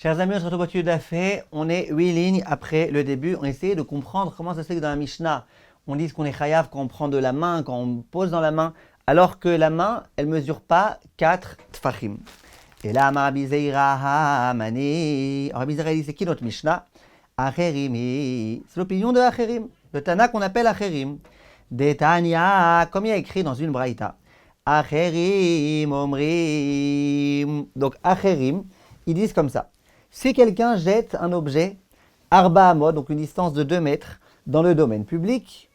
Chers amis, on se retrouve au dessus d'Afé. On est 8 lignes après le début. On essaie de comprendre comment ça se fait que dans la Mishnah, on dise qu'on est chayav quand on prend de la main, quand on pose dans la main, alors que la main, elle ne mesure pas 4 tfachim. Et là, Rabbi Zeira Hamani. Rabbi Zeira dit, c'est qui notre Mishnah? Acherimi. C'est l'opinion de Acherim, le Tana qu'on appelle Acherim. De Tanya, comme il y a écrit dans une braïta. Acherim omrim. Donc Acherim, ils disent comme ça. Si quelqu'un jette un objet, arba amod, donc une distance de 2 mètres, dans le domaine public,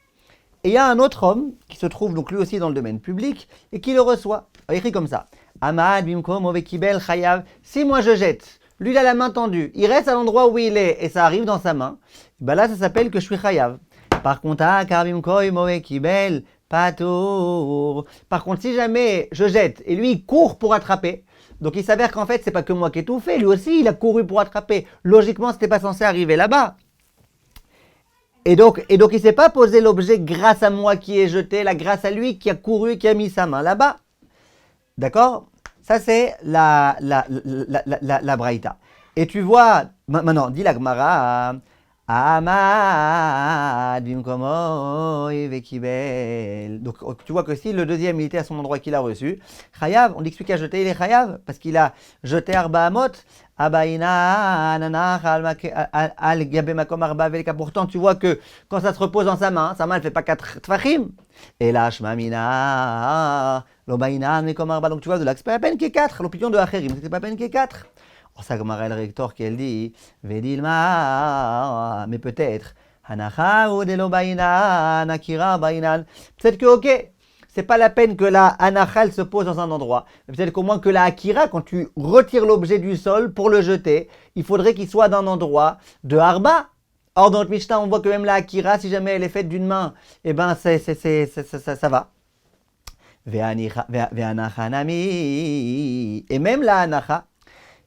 et il y a un autre homme qui se trouve donc lui aussi dans le domaine public et qui le reçoit. Il écrit comme ça. Amad bimkom ovekibel chayav. Si moi je jette, lui il a la main tendue, il reste à l'endroit où il est et ça arrive dans sa main, ben là ça s'appelle que je suis chayav. Par contre, karbimkom ovekibel patour. Par contre, si jamais je jette et lui il court pour attraper, donc il s'avère qu'en fait, c'est pas que moi qui ai tout fait, lui aussi il a couru pour attraper. Logiquement, c'était pas censé arriver là-bas. Et donc il ne s'est pas posé l'objet grâce à moi qui ai jeté, là, grâce à lui qui a couru et qui a mis sa main là-bas. D'accord? Ça c'est la braïta. Et tu vois, maintenant, dit la Gemara, Amad bimkomo vekibel. Donc tu vois que si le deuxième il était à son endroit qu'il a reçu, chayav, on explique à jeter, il est chayav parce qu'il a jeté arba amot, abaina nanach al gabe makom arba velka. Pourtant tu vois que quand ça se repose dans sa main elle fait pas 4 tfachim. Et là shmamina lo baina makom arba. Donc tu vois de là que c'est pas à peine qu'il y ait 4. L'opinion de Acherim, c'est pas à peine qu'il y ait 4. Or, ça, Gemara, elle rétorque, qu'elle dit, Vedilma, mais peut-être, Hanacha ou Delo Bainan, Akira Bainan. Peut-être que, ok, c'est pas la peine que la Hanacha, elle se pose dans un endroit. Mais peut-être qu'au moins que la Akira, quand tu retires l'objet du sol pour le jeter, il faudrait qu'il soit dans un endroit de Arba. Or, dans notre Mishnah, on voit que même la Akira, si jamais elle est faite d'une main, eh ben, ça va. Ve'anacha nami. Et même la Hanacha,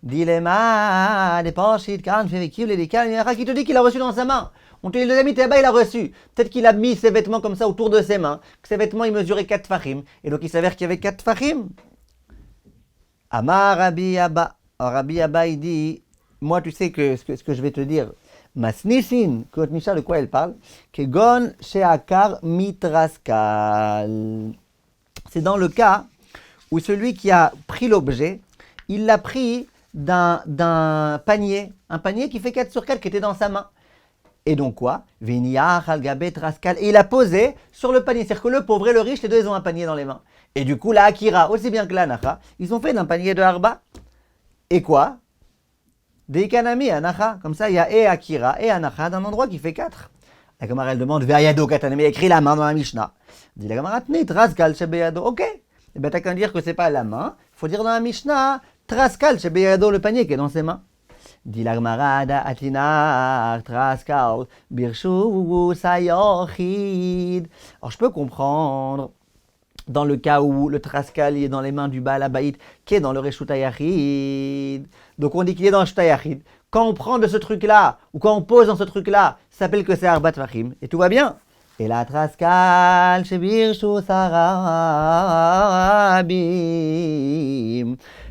Dilema, des panchit, kan, févicule, et des calmes, qui te dit qu'il a reçu dans sa main. On te dit, le ami là-bas, il a reçu. Peut-être qu'il a mis ses vêtements comme ça autour de ses mains, que ses vêtements, ils mesuraient 4 fachim. Et donc, il s'avère qu'il y avait 4 fachim. Amar Rabbi Abba. Rabbi Abba, il dit, moi, tu sais que ce que je vais te dire, Masnisin, que votre Mishnah, de quoi elle parle? Kegon sheakar mitraskal. C'est dans le cas où celui qui a pris l'objet, il l'a pris d'un panier, un panier qui fait 4 sur 4 qui était dans sa main. Et donc quoi? Veniach al-gabet raskal. Et il a posé sur le panier. C'est-à-dire que le pauvre et le riche, les deux, ils ont un panier dans les mains. Et du coup, la Akira, aussi bien que la Anacha, ils ont fait d'un panier de Arba. Et quoi? Des Ikanami, Anacha. Comme ça, il y a et Akira et Anacha d'un endroit qui fait 4. La Gemara, elle demande, Ve'ayado katanami, écrit la main dans la Mishnah. Dit la Gemara, Tnit raskal shebeyado. Ok. Et bien, t'as qu'à dire que c'est pas la main. Il faut dire dans la Mishnah, Traskal, chez Beyado, le panier qui est dans ses mains. Dit la Gmarada, Atinar, Traskal, Birshu, Sayochid. Alors je peux comprendre, dans le cas où le Traskal est dans les mains du Baal Habayit, qui est dans le Reshut Hayachid. Donc on dit qu'il est dans le Reshut Hayachid. Quand on prend de ce truc-là, ou quand on pose dans ce truc-là, ça s'appelle que c'est Arbat Fachim. Et tout va bien. Et la Traskal, chez Birshu, Sarabim.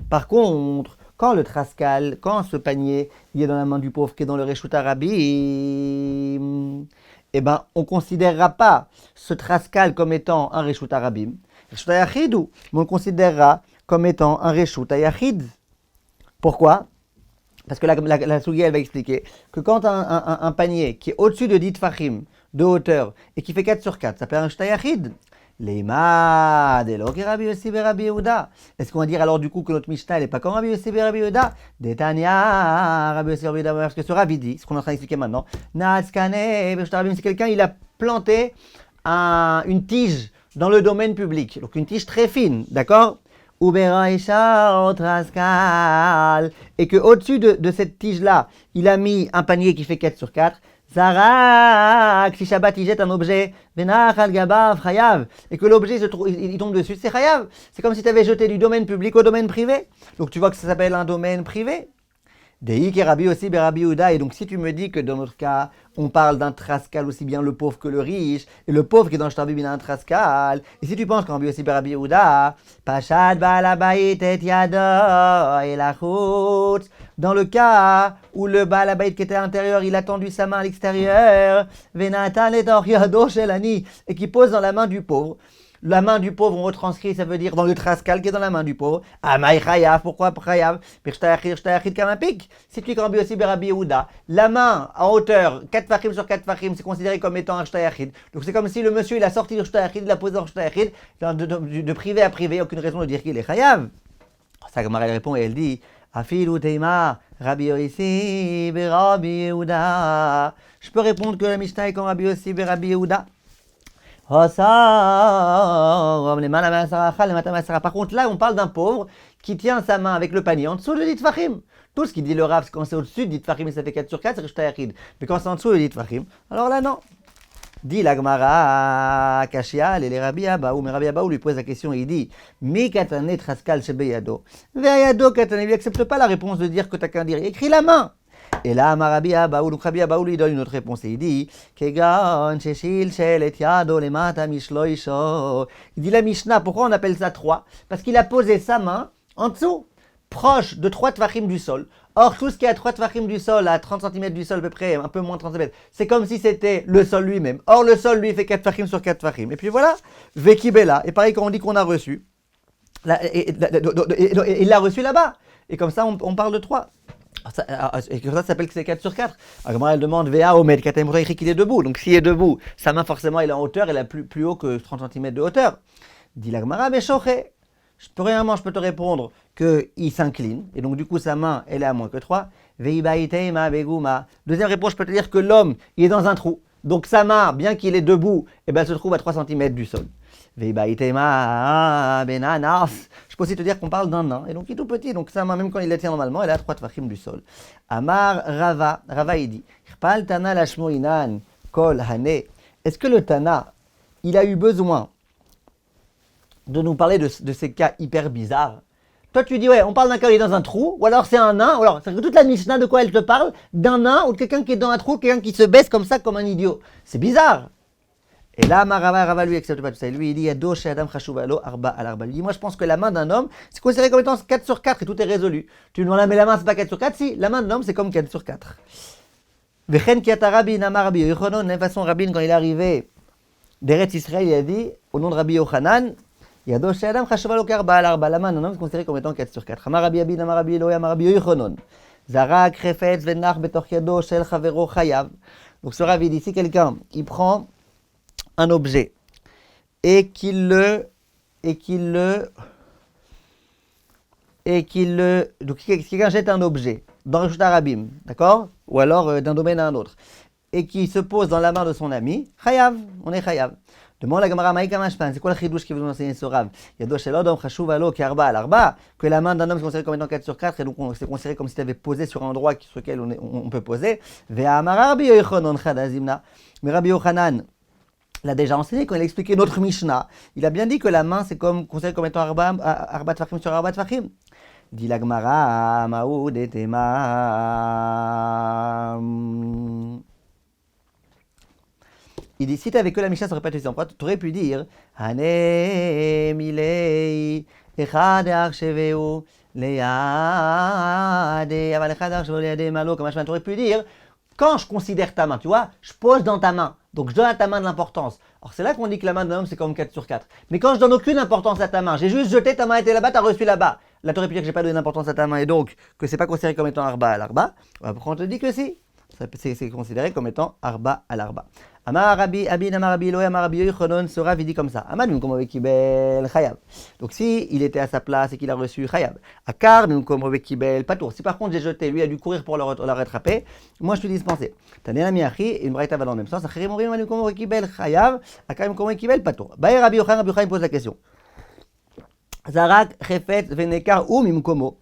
Par contre, quand le traskal, quand ce panier, il est dans la main du pauvre qui est dans le Reshut Harabim, eh ben, on ne considérera pas ce traskal comme étant un Reshut Harabim, Reshut Hayachid, mais on le considérera comme étant un Reshut Hayachid. Pourquoi? Parce que la Sougia, elle va expliquer que quand un panier qui est au-dessus de 10 tfachim de hauteur et qui fait 4 sur 4, ça s'appelle un Reshut Hayachid. Leima, Deloki Rabbi Yossi Rabbi Yehuda. Est-ce qu'on va dire alors du coup que notre Mishnah n'est pas comme Rabbi Yossi Rabbi Yehuda? Detania, Rabbi Yossi Rabbi Yehuda, parce que ce Rabbi dit, ce qu'on est en train d'expliquer maintenant, Natskane, c'est quelqu'un, il a planté une tige dans le domaine public, donc une tige très fine, d'accord? Uberaisha Traskal, et que au-dessus de cette tige-là, il a mis un panier qui fait 4 sur 4. Zarak, si Shabbat il jette un objet, Benach al Gabav, Chayav, et que l'objet il tombe dessus, c'est Chayav. C'est comme si tu avais jeté du domaine public au domaine privé. Donc tu vois que ça s'appelle un domaine privé. Deik et Rabbi aussi, Rabbi Yehuda. Et donc si tu me dis que dans notre cas, on parle d'un traskal aussi bien le pauvre que le riche, et le pauvre qui est dans le shtabim, il a un traskal, et si tu penses qu'en Rabbi aussi, Rabbi Yehuda, Pashad balabayit et yado et la chutz, Dans le cas où le Baal Habayit qui était à l'intérieur, il a tendu sa main à l'extérieur, Venatan et Yado Shelani, et qui pose dans la main du pauvre. La main du pauvre, on retranscrit, ça veut dire dans le traskal qui est dans la main du pauvre. Amaï Chayav, pourquoi Chayav? Pirchtayachid comme un pic. Si tu es aussi Berabi Yehuda, la main en hauteur, 4 fachim sur 4 fachim, c'est considéré comme étant un Shtayachid. Donc c'est comme si le monsieur, il a sorti le Shtayachid, il l'a posé en Shtayachid, de privé à privé, aucune raison de dire qu'il est Chayav. Ça, Gemara, elle répond et elle dit, Afilu Teima, Rabbi Yossi, Berabi Yehuda. Je peux répondre que la Mishnah est comme Rabbi Yossi, Berabi Yehuda. Par contre, là, on parle d'un pauvre qui tient sa main avec le panier en dessous de dit Fahim. Tout ce qui dit le Rav, c'est quand c'est au-dessus de dit Fahim et ça fait 4 sur 4, c'est Rishtayachid. Mais quand c'est en dessous de dit Fahim, alors là, non. Dit la Gemara, Kashial et les Rabbi Abaou. Mais Rabbi Abaou lui pose la question et il dit Mi katane traskal shebeyado. Veyado katane, il n'accepte pas la réponse de dire que t'as qu'à dire. Écris la main. Et là, Rabbi Abaou lui donne une autre réponse et il dit Kegan sheshil shelet yado lemata mishloisho. Il dit la Mishnah, pourquoi on appelle ça 3? Parce qu'il a posé sa main en dessous, proche de 3 tvachim du sol. Or, tout ce qui est à 3 tvachim du sol, à 30 cm du sol à peu près, un peu moins de 30 cm, c'est comme si c'était le sol lui-même. Or, le sol, lui, fait 4 tvachim sur 4 tvachim. Et puis voilà, Vekibela. Et pareil, quand on dit qu'on a reçu, il l'a reçu là-bas. Et comme ça, on parle de 3. Et que ça s'appelle que c'est 4 sur 4. Alors, elle demande VA Omed, Katem écrit qu'il est debout. Donc, s'il est debout, sa main, forcément, elle est en hauteur, elle est plus haut que 30 cm de hauteur. Dit la Gemara, mais choché. Je peux te répondre qu'il s'incline, et donc du coup sa main elle est à moins que 3. Deuxième réponse, je peux te dire que l'homme il est dans un trou, donc sa main, bien qu'il est debout, elle se trouve à 3 cm du sol. Je peux aussi te dire qu'on parle d'un nain, et donc il est tout petit, donc sa main, même quand il la tient normalement, elle est à 3 tvachim du sol. Amar Rava, il dit, est-ce que le Tana, il a eu besoin de nous parler de ces cas hyper bizarres? Toi, tu dis, ouais, on parle d'un cas où il est dans un trou, ou alors c'est un nain, ou alors, c'est que toute la Mishnah, de quoi elle te parle? D'un nain, ou de quelqu'un qui est dans un trou, quelqu'un qui se baisse comme ça, comme un idiot. C'est bizarre. Et là, Rava lui accepte pas tout ça. Lui, il dit, Adosh Adam Chashuvalo, Arba al Arba. Lui dit, moi, je pense que la main d'un homme, c'est considéré comme étant 4 sur 4, et tout est résolu. Tu me demandes, mais la main, c'est pas 4 sur 4? Si, la main d'un homme, c'est comme 4 sur 4. Vechen Kiata Rabbi, Nama Rabbi Yochanan, de la même façon, Rabbi, quand il est arrivé d'Eretz Israël, il a dit, au nom de Rabbi Yochanan, Yadosh Adam Chashuvalo Karba al Arba. La main d'un homme, c'est considéré comme étant 4 sur 4. Amar Rabbi Abin, Amar Rabbi Eloi, Amar Rabbi Yochanan. Zarak, Refetz, Venach, Betor Yado, Shel Chavero, Chayav. Donc, ce Rabbi dit, si quelqu'un, il prend un objet, et qu'il donc quelqu'un jette un objet dans le Arabim, d'accord? Ou alors d'un domaine à un autre, et qui se pose dans la main de son ami, Chayav, on est Chayav. Demande la Gemara Maïka Mashpan, c'est quoi le chidouche qui veut nous enseigner ce Rav? Yadosh Elodom Chashuv Alo Karba al Arba, que la main d'un homme est considérée comme étant 4 sur 4, et donc c'est considéré comme si tu avais posé sur un endroit sur lequel on peut poser. Vea Amar Rabbi Yochanan Chadazimna, mais Rabbi Yochanan l'a déjà enseigné quand il a expliqué notre Mishnah. Il a bien dit que la main, c'est considéré comme étant Arba Tfachim sur Arba Tfachim. Dit la Gemara, Maoud et Tema. Il dit, si tu avais que la Mishnah, ça aurait pas été simple. Tu aurais pu dire, Hane Milei, Echad Archeveu, Leade, Aval Echad Archeveu, Leade Malo, comme tu aurais pu dire, quand je considère ta main, tu vois, je pose dans ta main. Donc je donne à ta main de l'importance. Alors c'est là qu'on dit que la main d'un homme c'est comme 4 sur 4. Mais quand je donne aucune importance à ta main, j'ai juste jeté, ta main était là-bas, tu as reçu là-bas. Là tu aurais pu dire que j'ai pas donné d'importance à ta main et donc que c'est pas considéré comme étant arba à l'arba. Après on te dit que si. C'est considéré comme étant arba à l'arba. Amar Rabbi Abin, Amar Rabbi Eloi, Amar Rabbi Yochanan, ce Rav il dit comme ça. Amad mimkom vekibel chayav. Donc si il était à sa place et qu'il a reçu chayav. Akar mimkom vekibel patour. Si par contre j'ai jeté, lui a dû courir pour le rattraper, moi je suis dispensé. Tanena miachi, et une braïta va dans le même sens. Achirim orim mimkom vekibel chayav. Akar mimkom vekibel patour. Baï Rabbi Yochanan pose la question. Zarak chefetz venekar ou mimkomo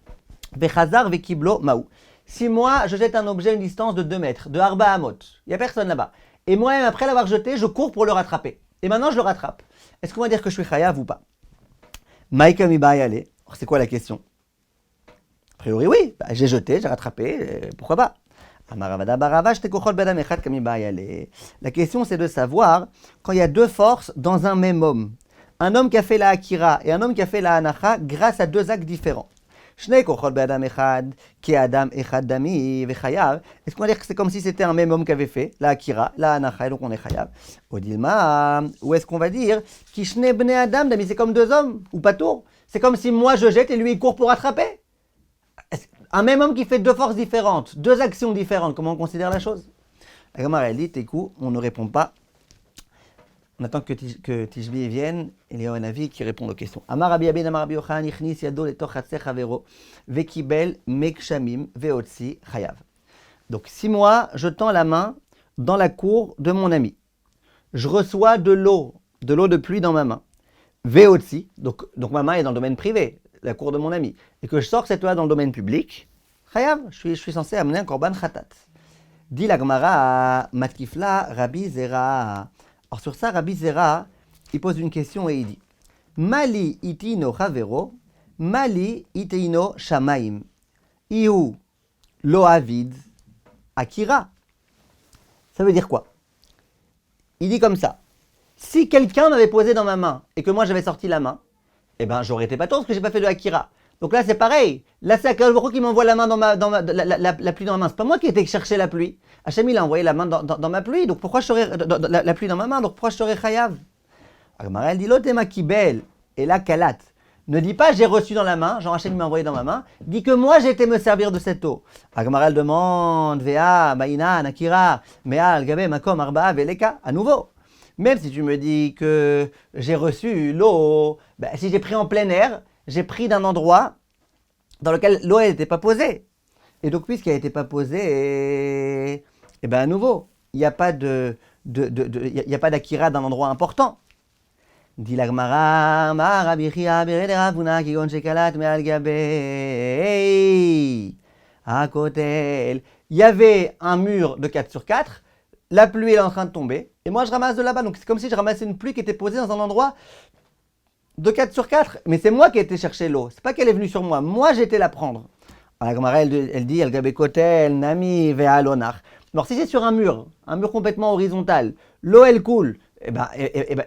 vechazar vekiblo maou. Si moi, je jette un objet à une distance de 2 mètres, de Arba Amot, il n'y a personne là-bas, et moi-même, après l'avoir jeté, je cours pour le rattraper, et maintenant je le rattrape, est-ce qu'on va dire que je suis chayav ou pas? Maïka mi bayale, c'est quoi la question? A priori, oui, j'ai jeté, j'ai rattrapé, pourquoi pas? La question, c'est de savoir, quand il y a 2 forces dans un même homme, un homme qui a fait la Akira et un homme qui a fait la Hanacha grâce à 2 actes différents. Shnei kochot be'adam echad, ki adam echad dami vechayav. Est-ce qu'on va dire que c'est comme si c'était un même homme qui avait fait la akira, la anacha, et donc on est chayav? Odilma, ou est-ce qu'on va dire ki shnei bnei adam dami, c'est comme deux hommes, ou pas tour? C'est comme si moi je jette et lui il court pour attraper. Un même homme qui fait deux forces différentes, deux actions différentes, comment on considère la chose? La Gemara elle dit, tes coups, on ne répond pas. On attend que Tishbi vienne, et il y a un avis qui répond aux questions. Amar Rabbi Abin, Amar Rabbi Yochanan, Ichnis Yado letoch chatzeh chavero, vekibel mekshamim veotzi chayav. Donc si moi, je tends la main dans la cour de mon ami, je reçois de l'eau de pluie dans ma main, veotzi, donc ma main est dans le domaine privé, la cour de mon ami, et que je sors cette eau dans le domaine public, chayav, je suis censé amener un korban khatat. Dit la Gemara, matkifla Rabbi Zera. Alors sur ça, Rabbi Zera, il pose une question et il dit Mali itino chavero, Mali itino shamaim, iu lo avid akira. Ça veut dire quoi? Il dit comme ça. Si quelqu'un m'avait posé dans ma main et que moi j'avais sorti la main, eh ben j'aurais été pas tort parce que j'ai pas fait de akira. Donc là c'est pareil. Là c'est Akadosh Baruch Hu qui m'envoie la main la pluie dans ma main. C'est pas moi qui ai été chercher la pluie. Hachem il a envoyé la main dans ma pluie. Donc pourquoi je serais la pluie dans ma main? Donc pourquoi je serais chayav? Agmara elle dit l'otema kibel et la kalat. Ne dis pas j'ai reçu dans la main. Jean Hachem m'a envoyé dans ma main. Dis que moi j'ai été me servir de cette eau. Agmara elle demande vea maïna nakira mea al-gabe makom arba'a veleka à nouveau. Même si tu me dis que j'ai reçu l'eau, ben, si j'ai pris en plein air, j'ai pris d'un endroit dans lequel l'eau n'était pas posée. Et donc, puisqu'elle n'était pas posée, et ben à nouveau, il n'y a pas d'akira d'un endroit important. Dit la Gemara, Ma Rabbi Chia bered Ravuna kigon shekalat me'al gabei hakotel. Il y avait un mur de 4 sur 4, la pluie est en train de tomber, et moi je ramasse de là-bas. Donc c'est comme si je ramassais une pluie qui était posée dans un endroit de 4 sur 4, mais c'est moi qui ai été chercher l'eau. C'est pas qu'elle est venue sur moi. Moi, j'ai été la prendre. Alors, la Gemara, elle dit, El Gabekotel, Nami, Ve'alonar. Alors, si c'est sur un mur complètement horizontal, l'eau, elle coule,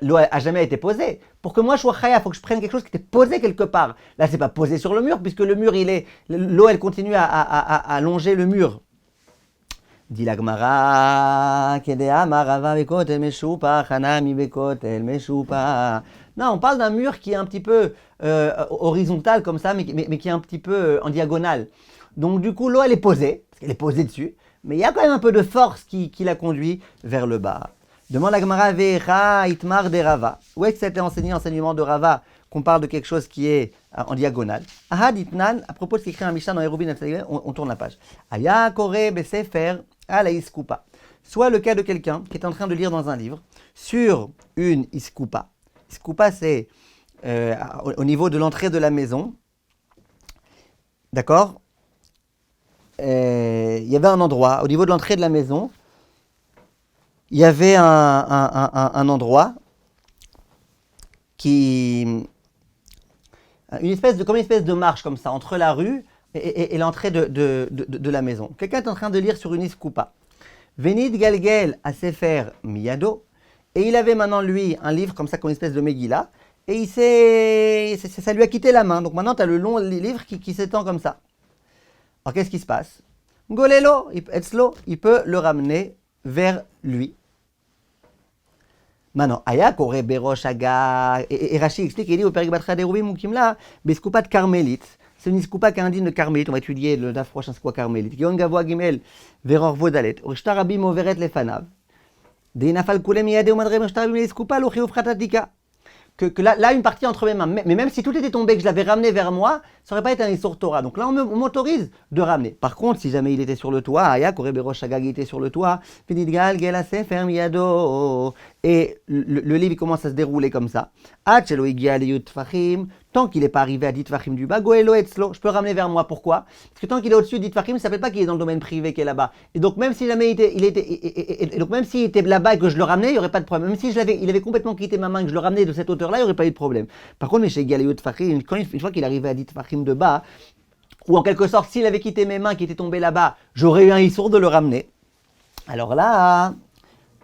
l'eau a jamais été posée. Pour que moi, je sois chaya, il faut que je prenne quelque chose qui était posé quelque part. Là, c'est pas posé sur le mur, puisque le mur, l'eau, elle continue à longer le mur. Dit la Gemara, Kedea marava bekotel meshupa, Hanami bekotel meshupa. Non, on parle d'un mur qui est un petit peu horizontal comme ça, mais qui est un petit peu en diagonale. Donc du coup, l'eau, elle est posée, parce qu'elle est posée dessus, mais il y a quand même un peu de force qui la conduit vers le bas. Demande la Gemara, Vecha itmar de Rava. Où est-ce que ça a été enseigné, enseignement de Rava, qu'on parle de quelque chose qui est en diagonale? Ahad itnan, à propos de ce qui écrit un Mishnah dans Erubin, on tourne la page. Aya kore besefer ala iskupa. Soit le cas de quelqu'un qui est en train de lire dans un livre sur une iskupa. Iskupa, c'est au niveau de l'entrée de la maison. D'accord? Il y avait un endroit, au niveau de l'entrée de la maison, il y avait un endroit comme une espèce de marche comme ça, entre la rue et l'entrée de la maison. Quelqu'un est en train de lire sur une iskupa. Venid galgel à sefer miyado. Et il avait maintenant, lui, un livre comme ça, comme une espèce de Megillah, et ça lui a quitté la main. Donc maintenant, tu as le long livre qui s'étend comme ça. Alors, qu'est-ce qui se passe? Golelo, etzlo, il peut le ramener vers lui. Maintenant, Aya, Kore, Berosh, Aga, et Rashi explique, il dit au Père Batra Derubim Mukimla, Beskupa de Carmélite. C'est une iskupa qui est indigne de Carmélite. On va étudier le DAF prochain, c'est quoi Carmélite? Gion Gavoa Gimel, Veror Vodalet, Urshta Rabim Overet Lefanav. Que là, une partie entre mes mains. Mais même si tout était tombé, que je l'avais ramené vers moi, ça n'aurait pas été un Issour Torah. Donc là, on m'autorise de ramener. Par contre, si jamais il était sur le toit, Aya, Koreberosh Shagag était sur le toit, et le livre commence à se dérouler comme ça. Tant qu'il n'est pas arrivé à Ditfachim du bas, Goelo Etzlo, je peux ramener vers moi. Pourquoi? Parce que tant qu'il est au-dessus de Ditfachim, ça ne s'appelle pas qu'il est dans le domaine privé qui est là-bas. Et donc, même si jamais même s'il était là-bas et que je le ramenais, il n'y aurait pas de problème. Même si il avait complètement quitté ma main et que je le ramenais de cette hauteur-là, il n'y aurait pas eu de problème. Par contre, mais chez Galéo Tfachim, une fois qu'il arrivait à Ditfachim de bas, ou en quelque sorte, s'il avait quitté mes mains qui étaient tombées là-bas, j'aurais eu un issour de le ramener. Alors là,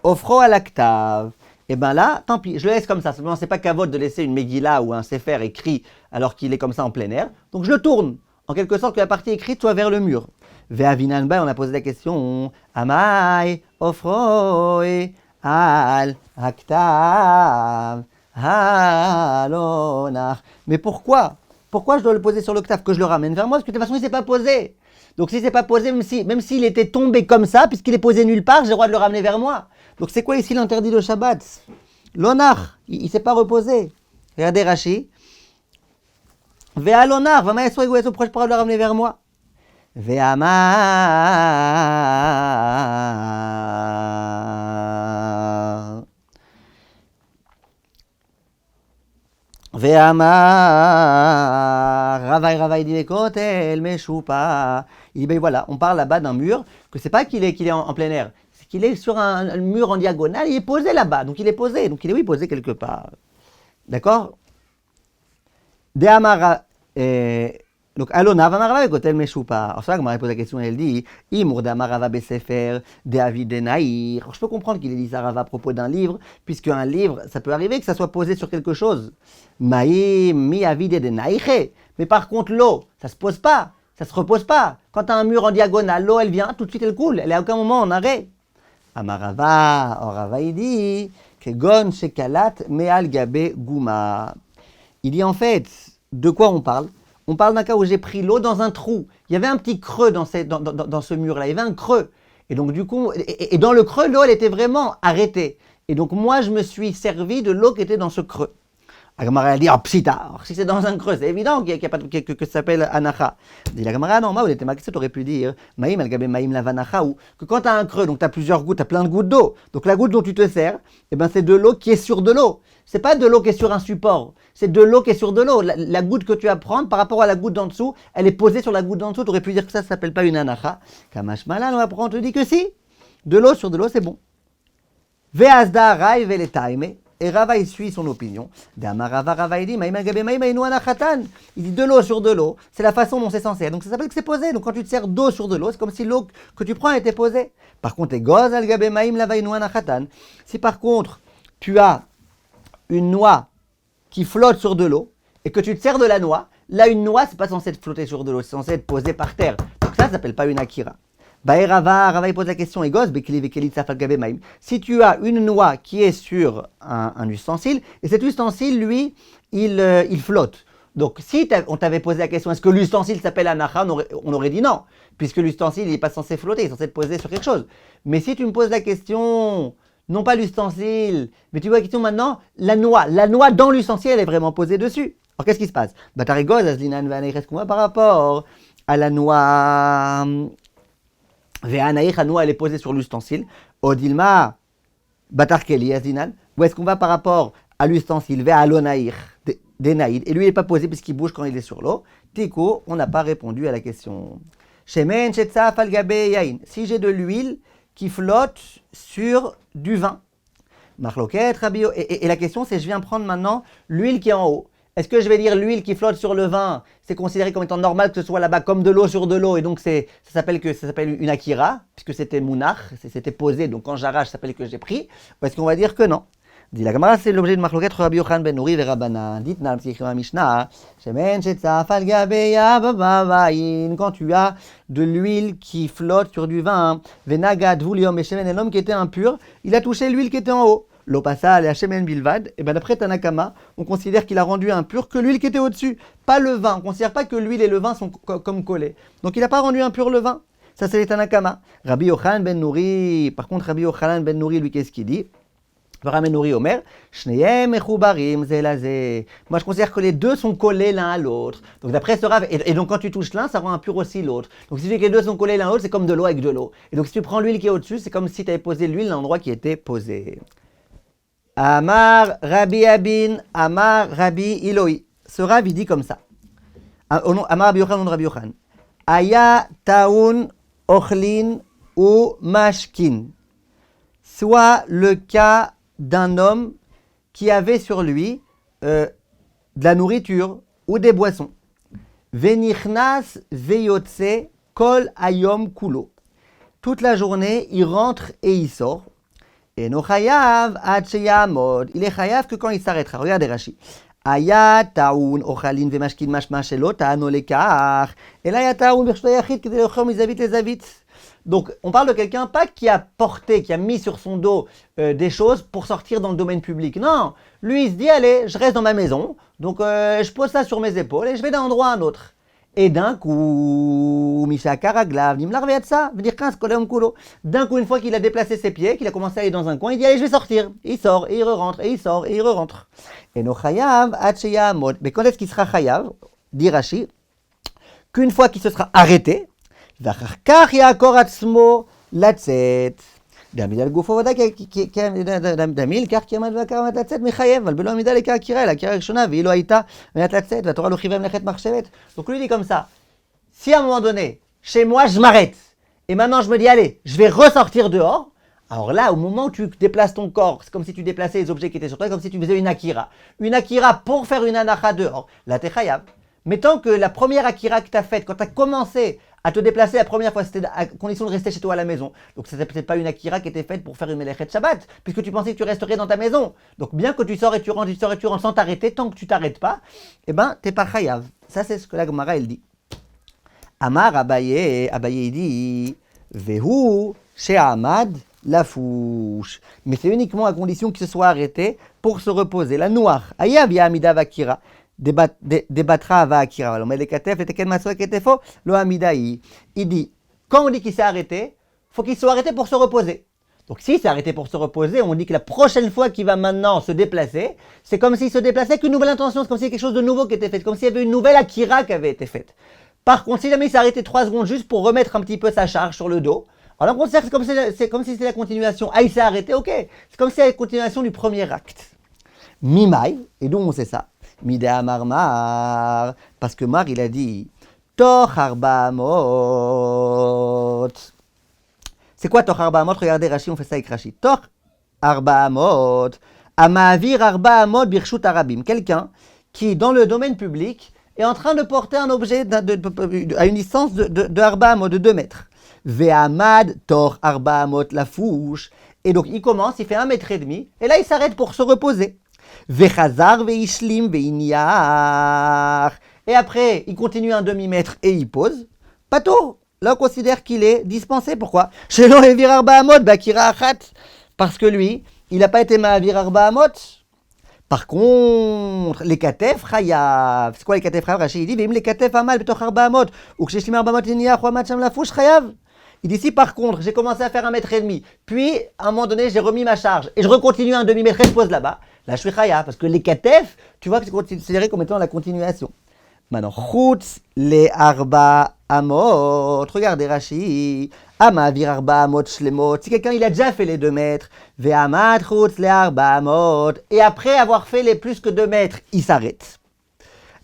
offro à l'actave. Et bien là, tant pis, je le laisse comme ça. Simplement, c'est pas kavod de laisser une Megillah ou un Sefer écrit alors qu'il est comme ça en plein air. Donc je le tourne en quelque sorte que la partie écrite soit vers le mur. Ve'avinan ba, on a posé la question, Amai, Ofroi, Al, Haktav, Halonach. Mais pourquoi? Pourquoi je dois le poser sur l'octave? Que je le ramène vers moi? Parce que de toute façon, il ne s'est pas posé. Donc si c'est pas posé, même s'il était tombé comme ça, puisqu'il est posé nulle part, j'ai le droit de le ramener vers moi. Donc c'est quoi ici l'interdit de Shabbat? L'onar, il ne s'est pas reposé. Regardez Rashi. Vea l'onar, va maestro egoeso, pourquoi je pourrais le ramener vers moi? Vea ma. Ve'amar, Ravaï dit kotel meshupa. Il dit ben voilà, on parle là-bas d'un mur, que c'est pas qu'il est en plein air, c'est qu'il est sur un mur en diagonale, il est posé là-bas, donc il est posé, donc il est posé quelque part. D'accord? De'amar, donc Alona va marava kotel meshupa. Alors ça, quand on pose la question, elle dit Imur de'amar rava besefer de'avid denaïr. Je peux comprendre qu'il ait dit ça Rava à propos d'un livre, puisque un livre, ça peut arriver que ça soit posé sur quelque chose. Maïm, mi avide de naïche. Mais par contre, l'eau, ça se pose pas, ça se repose pas. Quand tu as un mur en diagonale, l'eau, elle vient, tout de suite, elle coule. Elle est à aucun moment en arrêt. Amarava, Orava, il dit, Kegon shekalat me'al gabe guma. Il dit en fait, de quoi on parle? On parle d'un cas où j'ai pris l'eau dans un trou. Il y avait un petit creux dans ce mur-là, il y avait un creux. Et donc du coup, et dans le creux, l'eau, elle était vraiment arrêtée. Et donc moi, je me suis servi de l'eau qui était dans ce creux. La Gemara a dit, oh psita, alors, si c'est dans un creux, c'est évident qu'il y a pas que ça s'appelle anacha. Dit la Gemara, non, moi, tu aurais pu dire, maïm al-gabe maïm lavanacha, ou que quand tu as un creux, donc tu as plusieurs gouttes, tu as plein de gouttes d'eau. Donc la goutte dont tu te sers, eh ben, c'est de l'eau qui est sur de l'eau. C'est pas de l'eau qui est sur un support, c'est de l'eau qui est sur de l'eau. La goutte que tu vas prendre par rapport à la goutte d'en dessous, elle est posée sur la goutte d'en dessous. Tu aurais pu dire que ça s'appelle pas une anacha. Kamash malan, on te dit que si. De l'eau sur de l'eau, c'est bon. Ve'azda rai ve'letaime. Et Rava, il suit son opinion. Il dit de l'eau sur de l'eau, c'est la façon dont c'est censé être. Donc ça s'appelle que c'est posé. Donc quand tu te sers d'eau sur de l'eau, c'est comme si l'eau que tu prends était posée. Par contre, si par contre tu as une noix qui flotte sur de l'eau et que tu te sers de la noix, là une noix, c'est pas censé être flotter sur de l'eau, c'est censé être posé par terre. Donc ça s'appelle pas une akira. Rava, il pose la question, si tu as une noix qui est sur un ustensile, et cet ustensile, lui, il flotte. Donc, si on t'avait posé la question, est-ce que l'ustensile s'appelle anacha, on aurait dit non, puisque l'ustensile, il n'est pas censé flotter, il est censé être posé sur quelque chose. Mais si tu me poses la question, non pas l'ustensile, mais tu vois la question maintenant, la noix dans l'ustensile, elle est vraiment posée dessus. Alors, qu'est-ce qui se passe? Par rapport à la noix... Ve'anaïch, la noix, elle est posée sur l'ustensile. Odilma, batarkeli, azdinan. Où est-ce qu'on va par rapport à l'ustensile? Ve'alonaïch, denaïd. Et lui, il n'est pas posé puisqu'il bouge quand il est sur l'eau. Tiko, on n'a pas répondu à la question. Shemen, shetzaf, al-gabe, yain. Si j'ai de l'huile qui flotte sur du vin. Marloket, rabio. Et la question, c'est je viens prendre maintenant l'huile qui est en haut. Est-ce que je vais dire l'huile qui flotte sur le vin, c'est considéré comme étant normal que ce soit là-bas comme de l'eau sur de l'eau, et donc ça s'appelle une akira, puisque c'était mounach, c'était posé, donc quand j'arrache, ça s'appelle que j'ai pris, ou est-ce qu'on va dire que non? Dit la Gemara, c'est l'objet de Marloket Rabbi Yochanan ben Nuri verabana. Dites nam écrit dans Mishnah, shemen shetzaf al gabe yabavayin, quand tu as de l'huile qui flotte sur du vin, venagad vuliom et shemen, un homme qui était impur, il a touché l'huile qui était en haut. L'opassa et Shemen Bilvad, et bien d'après Tanakama, on considère qu'il a rendu impur que l'huile qui était au-dessus, pas le vin. On ne considère pas que l'huile et le vin sont comme collés. Donc il n'a pas rendu impur le vin. Ça c'est les Tanakama. Rabbi Yochanan ben Nuri, par contre Rabbi Yochanan ben Nuri, lui qu'est-ce qu'il dit? Rabbi Nuri Omer, Shneiem echubarim zelazé. Moi je considère que les deux sont collés l'un à l'autre. Donc d'après ce Rav, et donc quand tu touches l'un, ça rend impur aussi l'autre. Donc si tu dis que les deux sont collés l'un à l'autre, c'est comme de l'eau avec de l'eau. Et donc si tu prends l'huile qui est au-dessus, c'est comme si tu avais posé l'huile à l'endroit qui était posé. Amar Rabbi Abin, Amar Rabbi Iloi. Ce Rav, il dit comme ça. Amar Rabbi Yochanan, Rabbi Yochanan. Aya taun ochlin ou mashkin. Soit le cas d'un homme qui avait sur lui de la nourriture ou des boissons. Venichnas veyotse kol ayom kulo. Toute la journée, il rentre et il sort. Et no chayav ad sheyamod. Il est chayav que quand il s'arrêtera. Regardez Rashi. Aya taoun ochalin vemashkin mashma shelo ta'ano lekar. Et là, ya taoun birshto yachid kedei lochom izavit lezavit. Donc, on parle de quelqu'un pas qui a porté, qui a mis sur son dos des choses pour sortir dans le domaine public. Non, lui, il se dit, allez, je reste dans ma maison, donc je pose ça sur mes épaules et je vais d'un endroit à un autre. Et d'un coup, d'un coup, une fois qu'il a déplacé ses pieds, qu'il a commencé à aller dans un coin, il dit, allez, je vais sortir. Il sort, et il re-rentre, et il sort, et il re-rentre. Et no chayav, mais quand est-ce qu'il sera chayav, dit Rashi, qu'une fois qu'il se sera arrêté, ואחר כך יעקור עצמו לצאת. דמיל על גופו ודאי, דמיל כך כי עמד ועקר עמד לצאת מחייב, אבל בלא עמידה לעיקר עקירה, אלא עקירה ראשונה, והיא לא הייתה עמדת לצאת, והתורה לא חייבה מלאכת מחשבת. Donc lui dit comme ça, si à un moment donné, chez moi je m'arrête, et maintenant je me dis allez, je vais ressortir dehors, alors là, au moment où tu déplaces ton corps, c'est comme si tu déplaçais les objets qui étaient sur toi, comme si tu faisais une akira. Une akira pour faire une anacha dehors, là t'es chayav. Mais tant que la première akira que tu as faite, quand tu as commencé à te déplacer la première fois, c'était à condition de rester chez toi à la maison. Donc c'était peut-être pas une akira qui était faite pour faire une melechet Shabbat, puisque tu pensais que tu resterais dans ta maison. Donc bien que tu sors et tu rentres, tu sors et tu rentres sans t'arrêter, tant que tu t'arrêtes pas, eh ben t'es pas chayav. Ça c'est ce que la Gemara elle dit. Amar Abaye, Abaye dit, Vehu she'amad lafouche. Mais c'est uniquement à condition qu'il se soit arrêté pour se reposer. La noire, ayav ya'amida vakira. Débattra va akira. Alors, mais les katef et teken maswa ketefo, lo amidaï. Il dit, quand on dit qu'il s'est arrêté, faut qu'il soit arrêté pour se reposer. Donc, s'il s'est arrêté pour se reposer, on dit que la prochaine fois qu'il va maintenant se déplacer, c'est comme s'il se déplaçait avec une nouvelle intention, c'est comme s'il y avait quelque chose de nouveau qui était fait, comme s'il y avait une nouvelle akira qui avait été faite. Par contre, si jamais il s'est arrêté 3 secondes juste pour remettre un petit peu sa charge sur le dos, alors on considère que c'est comme si c'était la continuation. Ah, il s'est arrêté, ok. C'est comme si c'était la continuation du premier acte. Mimai, et d'où on sait ça? Midea Marmar, parce que Mar il a dit Toch Arba Amot. C'est quoi Toch Arba Amot? Regardez Rashi, on fait ça avec Rashi. Toch Arba Amot, Amavir Arba Amot Birshut Arabim. Quelqu'un qui, dans le domaine public, est en train de porter un objet à une distance de Arba Amot, de 2 mètres. Ve'amad Toch Arba Amot la fouche. Et donc il commence, il fait 1,5 mètre, et là il s'arrête pour se reposer. Vechazar veishlim veiniar. Et après, il continue 1 demi-mètre et il pose. Pato, là on considère qu'il est dispensé. Pourquoi? Shelo evir arba amot bakira achat. Parce que lui, il n'a pas été ma'avir arba amot. Par contre, les katef chayav. C'est quoi les katef chayav? Rashi dit, vim les katef amal betoch arba amot. Ou ksheshlim arba amot iniach ou amat sham lafouche chayav. Il dit, si par contre, j'ai commencé à faire 1,5 mètre, puis à un moment donné, j'ai remis ma charge et je recontinue 1 demi-mètre et je pose là-bas, là je suis chaya, parce que les katef, tu vois que c'est considéré comme étant la continuation. Maintenant, chutz les arba amot, regardez Rashi, ama vir arba amot shlemot, si quelqu'un il a déjà fait les 2 mètres, ve'amad chutz les arba amot, et après avoir fait les plus que 2 mètres, il s'arrête.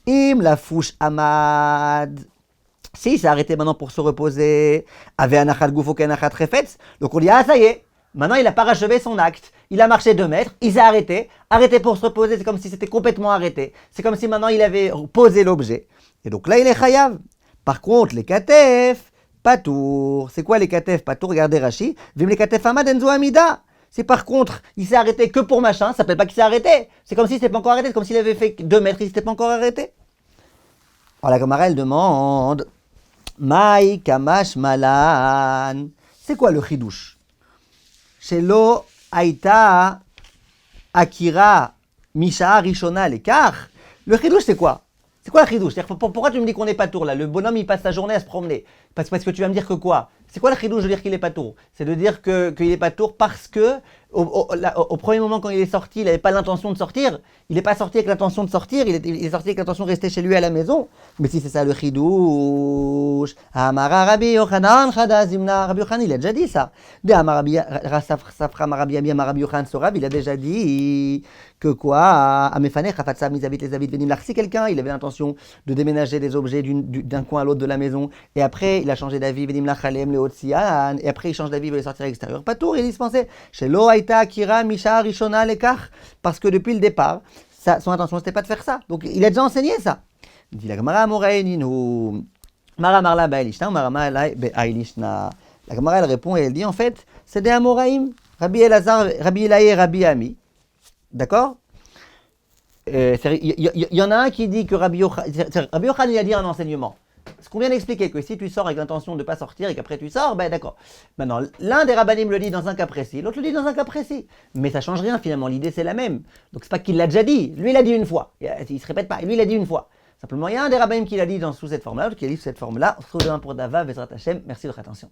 Im la fouche amad. Si, il s'est arrêté maintenant pour se reposer, avait un achat goufo qu'un achat refetz, donc on dit, ah ça y est, maintenant il a parachevé son acte, il a marché 2 mètres, il s'est arrêté pour se reposer, c'est comme si c'était complètement arrêté, c'est comme si maintenant il avait posé l'objet, et donc là il est chayav. Par contre, les katef, patour, c'est quoi les katef, patour, regardez Rashi, vim les katef amad enzo amida. Si par contre, il s'est arrêté que pour machin, ça s'appelle pas qu'il s'est arrêté, c'est comme s'il s'était pas encore arrêté, c'est comme s'il avait fait 2 mètres, il s'était pas encore arrêté. Alors la Gemara elle demande, Maï Kamash Malan. C'est quoi le chidouche? Shelo Aïta Akira Misha Rishona Lekar. Le chidouche c'est quoi? C'est quoi le chidouche? Pourquoi tu me dis qu'on n'est pas tour là? Le bonhomme il passe sa journée à se promener. Parce que tu vas me dire que quoi? C'est quoi le chidouche de dire qu'il n'est pas tour? C'est de dire qu'il n'est pas tour parce que au premier moment quand il est sorti, il n'avait pas l'intention de sortir. Il n'est pas sorti avec l'intention de sortir, il est sorti avec l'intention de rester chez lui à la maison. Mais si c'est ça le chidouche, Amara Rabbi Yochanan Chadazimna, Rabbi Yochanan il a déjà dit ça. De Amara Safra Rabbi Yochanan Sorav, il a déjà dit que quoi? Amefane Chafatsa Mizavit les Avit Venim Lach. Si quelqu'un il avait l'intention de déménager des objets d'un coin à l'autre de la maison, et après il a changé d'avis, Venim Lach Alem Leotzian, et après il change d'avis, il veut sortir à l'extérieur, pas tour, il est dispensé. Chez Lo Aïta Akira Misha Rishona Lekar, parce que depuis le départ, son intention c'était pas de faire ça. Donc il a déjà enseigné ça. Il dit la Gemara Moreinu Mara Marla Bailishna, Mara Marla Bailishna. La Gemara elle répond et elle dit en fait c'est des Amoraïm, Rabbi Elazar, Rabbi Elaï et Rabbi Ami. D'accord? y en a un qui dit que Rabbi Yochanan, il a dit un enseignement. Ce qu'on vient d'expliquer, que si tu sors avec l'intention de ne pas sortir et qu'après tu sors, ben d'accord. Maintenant, l'un des rabbanim le dit dans un cas précis, l'autre le dit dans un cas précis. Mais ça ne change rien finalement, l'idée c'est la même. Donc c'est pas qu'il l'a déjà dit, lui il l'a dit une fois. Il ne se répète pas, lui il l'a dit une fois. Simplement, il y a un des rabbanim qui l'a dit sous cette forme-là, l'autre qui l'a dit sous cette forme-là. On se retrouve demain pour Dava, Bezrat Hashem. Merci de votre attention.